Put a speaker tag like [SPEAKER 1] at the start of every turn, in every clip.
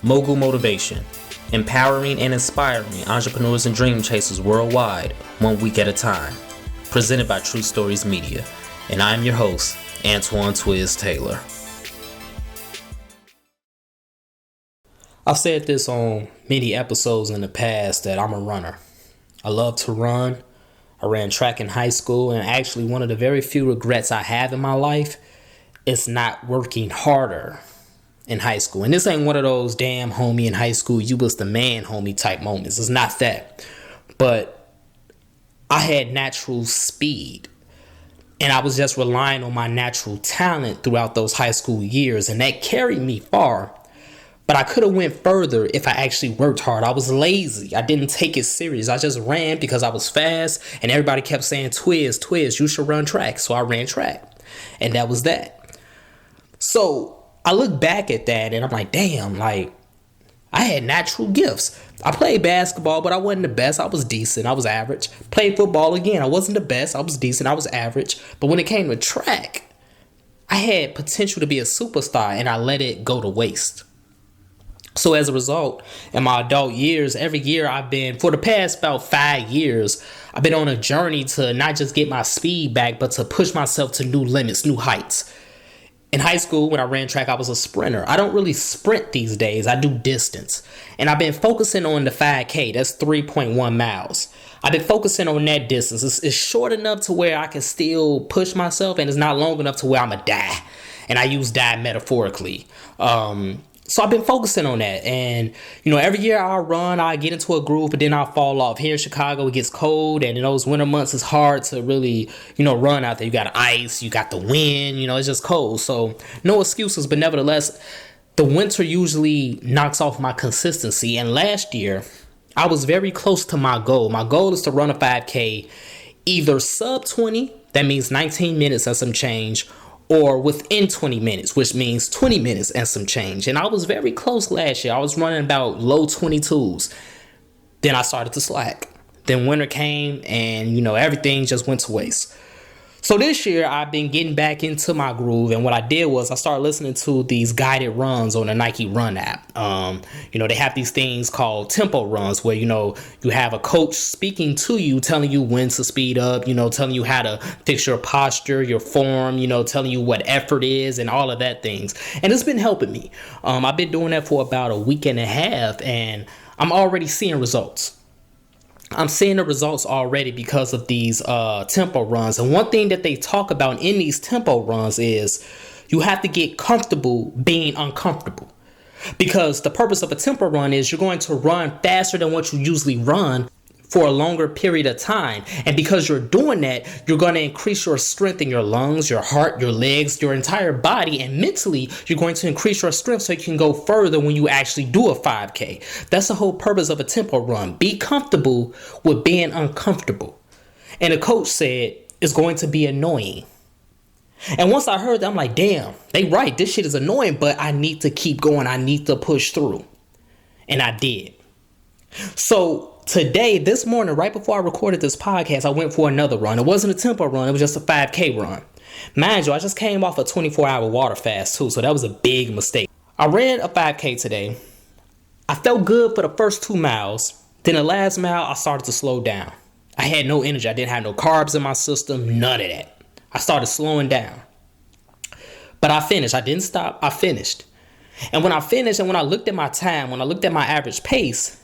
[SPEAKER 1] Mogul Motivation, empowering and inspiring entrepreneurs and dream chasers worldwide, 1 week at a time. Presented by True Stories Media. And I'm your host, Antoine Twiz Taylor. I've said this on many episodes in the past that I'm a runner. I love to run. I ran track in high school, and actually one of the very few regrets I have in my life is not working harder in high school. And this ain't one of those damn homie in high school, you was the man homie type moments. It's not that. But I had natural speed, and I was just relying on my natural talent throughout those high school years, and that carried me far. But I could have went further if I actually worked hard. I was lazy. I didn't take it serious. I just ran because I was fast, and everybody kept saying, Twiz, you should run track. So I ran track, and that was that. So I look back at that and I'm like, damn, like I had natural gifts. I played basketball, but I wasn't the best. I was decent. I was average. Played football again. I wasn't the best. I was decent. I was average. But when it came to track, I had potential to be a superstar, and I let it go to waste. So as a result, in my adult years, every year for the past about 5 years, I've been on a journey to not just get my speed back, but to push myself to new limits, new heights. In high school, when I ran track, I was a sprinter. I don't really sprint these days. I do distance. And I've been focusing on the 5K. That's 3.1 miles. I've been focusing on that distance. It's short enough to where I can still push myself, and it's not long enough to where I'm going to die. And I use die metaphorically. So I've been focusing on that. And, every year I run, I get into a groove, but then I'll fall off. Here in Chicago, it gets cold. And in those winter months, it's hard to really, run out there. You got ice, you got the wind, it's just cold. So no excuses. But nevertheless, the winter usually knocks off my consistency. And last year, I was very close to my goal. My goal is to run a 5K either sub 20, that means 19 minutes and some change, or within 20 minutes, which means 20 minutes and some change. And I was very close last year. I was running about low 22s. Then I started to slack. Then winter came and, everything just went to waste. So this year I've been getting back into my groove. And what I did was I started listening to these guided runs on the Nike Run app. They have these things called tempo runs where, you have a coach speaking to you, telling you when to speed up, telling you how to fix your posture, your form, telling you what effort is and all of that things. And it's been helping me. I've been doing that for about a week and a half, and I'm already seeing results. I'm seeing the results already because of these tempo runs. And one thing that they talk about in these tempo runs is you have to get comfortable being uncomfortable. Because the purpose of a tempo run is you're going to run faster than what you usually run for a longer period of time. And because you're doing that, you're going to increase your strength in your lungs, your heart, your legs, your entire body. And mentally, you're going to increase your strength so you can go further when you actually do a 5K. That's the whole purpose of a tempo run. Be comfortable with being uncomfortable. And the coach said it's going to be annoying. And once I heard that, I'm like, damn, they right. This shit is annoying, but I need to keep going. I need to push through. And I did. So today, this morning, right before I recorded this podcast, I went for another run. It wasn't a tempo run. It was just a 5K run. Mind you, I just came off a 24-hour water fast, too, so that was a big mistake. I ran a 5K today. I felt good for the first 2 miles. Then the last mile, I started to slow down. I had no energy. I didn't have no carbs in my system, none of that. I started slowing down. But I finished. I didn't stop. I finished. And when I finished, and when I looked at my time, when I looked at my average pace,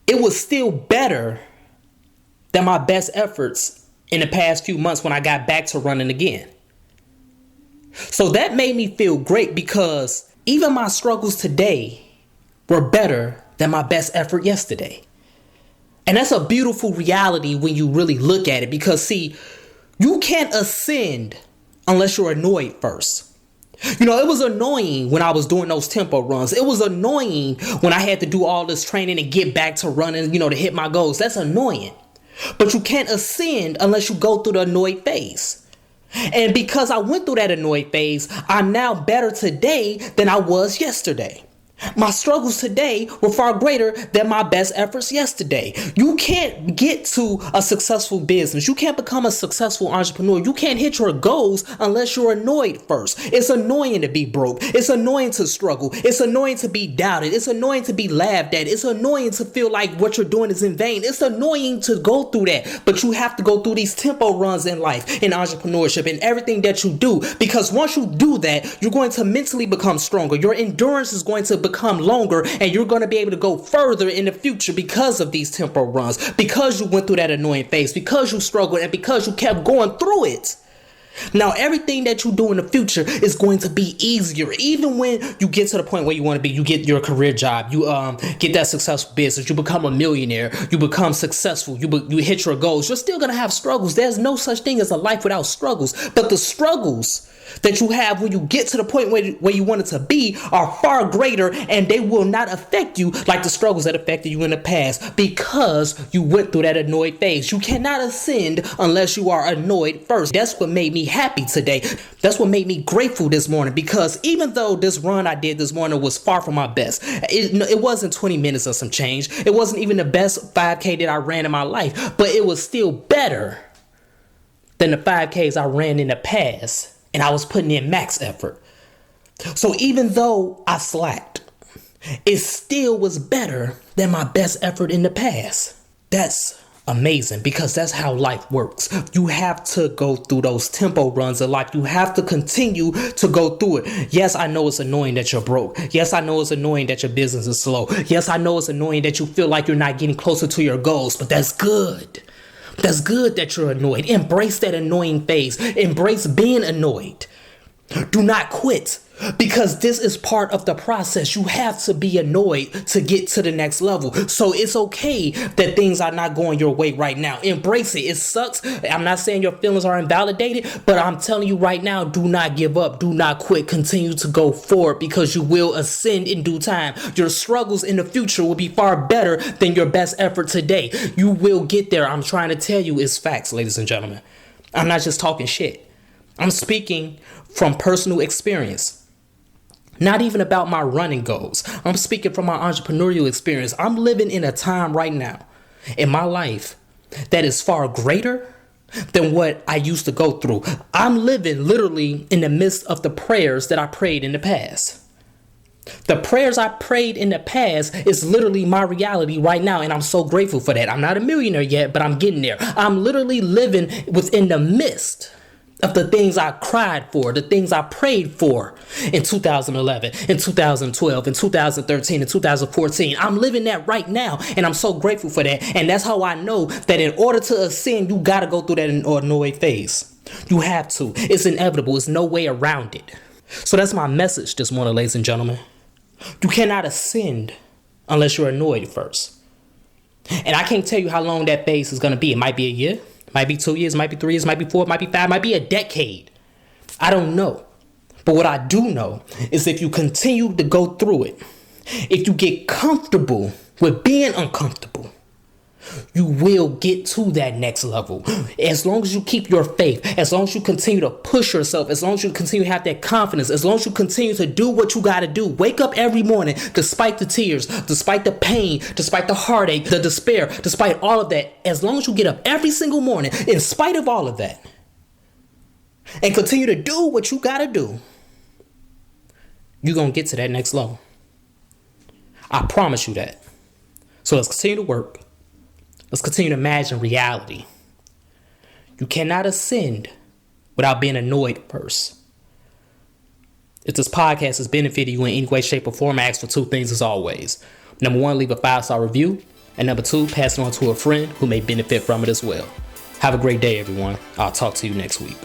[SPEAKER 1] it was still better than my best efforts in the past few months when I got back to running again. So that made me feel great because even my struggles today were better than my best effort yesterday. And that's a beautiful reality when you really look at it because, see, you can't ascend unless you're annoyed first. It was annoying when I was doing those tempo runs. It was annoying when I had to do all this training and get back to running, to hit my goals. That's annoying. But you can't ascend unless you go through the annoyed phase. And because I went through that annoyed phase, I'm now better today than I was yesterday. My struggles today were far greater than my best efforts yesterday. You can't get to a successful business. You can't become a successful entrepreneur. You can't hit your goals unless you're annoyed first. It's annoying to be broke. It's annoying to struggle. It's annoying to be doubted. It's annoying to be laughed at. It's annoying to feel like what you're doing is in vain. It's annoying to go through that. But you have to go through these tempo runs in life, in entrepreneurship, in everything that you do. Because once you do that, you're going to mentally become stronger. Your endurance is going to become longer, and you're going to be able to go further in the future because of these tempo runs, because you went through that annoying phase, because you struggled, and because you kept going through it. Now, everything that you do in the future is going to be easier. Even when you get to the point where you want to be, you get your career job, you get that successful business, you become a millionaire, you become successful, you hit your goals. You're still going to have struggles. There's no such thing as a life without struggles. But the struggles that you have when you get to the point where you want it to be are far greater, and they will not affect you like the struggles that affected you in the past, because you went through that annoyed phase. You cannot ascend unless you are annoyed first. That's what made me happy today. That's what made me grateful this morning, because even though this run I did this morning was far from my best, it wasn't 20 minutes or some change. It wasn't even the best 5K that I ran in my life, but it was still better than the 5Ks I ran in the past. And I was putting in max effort. So even though I slacked, it still was better than my best effort in the past. That's amazing, because that's how life works. You have to go through those tempo runs of life. You have to continue to go through it. Yes, I know it's annoying that you're broke. Yes, I know it's annoying that your business is slow. Yes, I know it's annoying that you feel like you're not getting closer to your goals, but that's good. That's good that you're annoyed. Embrace that annoying phase. Embrace being annoyed. Do not quit, because this is part of the process. You have to be annoyed to get to the next level. So it's okay that things are not going your way right now. Embrace it. It sucks. I'm not saying your feelings are invalidated, but I'm telling you right now, do not give up. Do not quit. Continue to go forward, because you will ascend in due time. Your struggles in the future will be far better than your best effort today. You will get there. I'm trying to tell you, it's facts, ladies and gentlemen. I'm not just talking shit. I'm speaking from personal experience. Not even about my running goals. I'm speaking from my entrepreneurial experience. I'm living in a time right now in my life that is far greater than what I used to go through. I'm living literally in the midst of the prayers that I prayed in the past. The prayers I prayed in the past is literally my reality right now, and I'm so grateful for that. I'm not a millionaire yet, but I'm getting there. I'm literally living within the midst of the things I cried for, the things I prayed for in 2011, in 2012, in 2013, in 2014. I'm living that right now, and I'm so grateful for that. And that's how I know that in order to ascend, you got to go through that annoyed phase. You have to. It's inevitable. There's no way around it. So that's my message this morning, ladies and gentlemen. You cannot ascend unless you're annoyed first. And I can't tell you how long that phase is going to be. It might be a year. Might be 2 years, might be 3 years, might be 4, might be 5, might be a decade. I don't know. But what I do know is if you continue to go through it, if you get comfortable with being uncomfortable, you will get to that next level. As long as you keep your faith, as long as you continue to push yourself, as long as you continue to have that confidence, as long as you continue to do what you got to do, wake up every morning, despite the tears, despite the pain, despite the heartache, the despair, despite all of that, as long as you get up every single morning, in spite of all of that, and continue to do what you got to do, you're going to get to that next level. I promise you that. So let's continue to work. Let's continue to imagine reality. You cannot ascend without being annoyed first. If this podcast has benefited you in any way, shape, or form, I ask for two things as always. Number one, leave a 5-star review. And number two, pass it on to a friend who may benefit from it as well. Have a great day, everyone. I'll talk to you next week.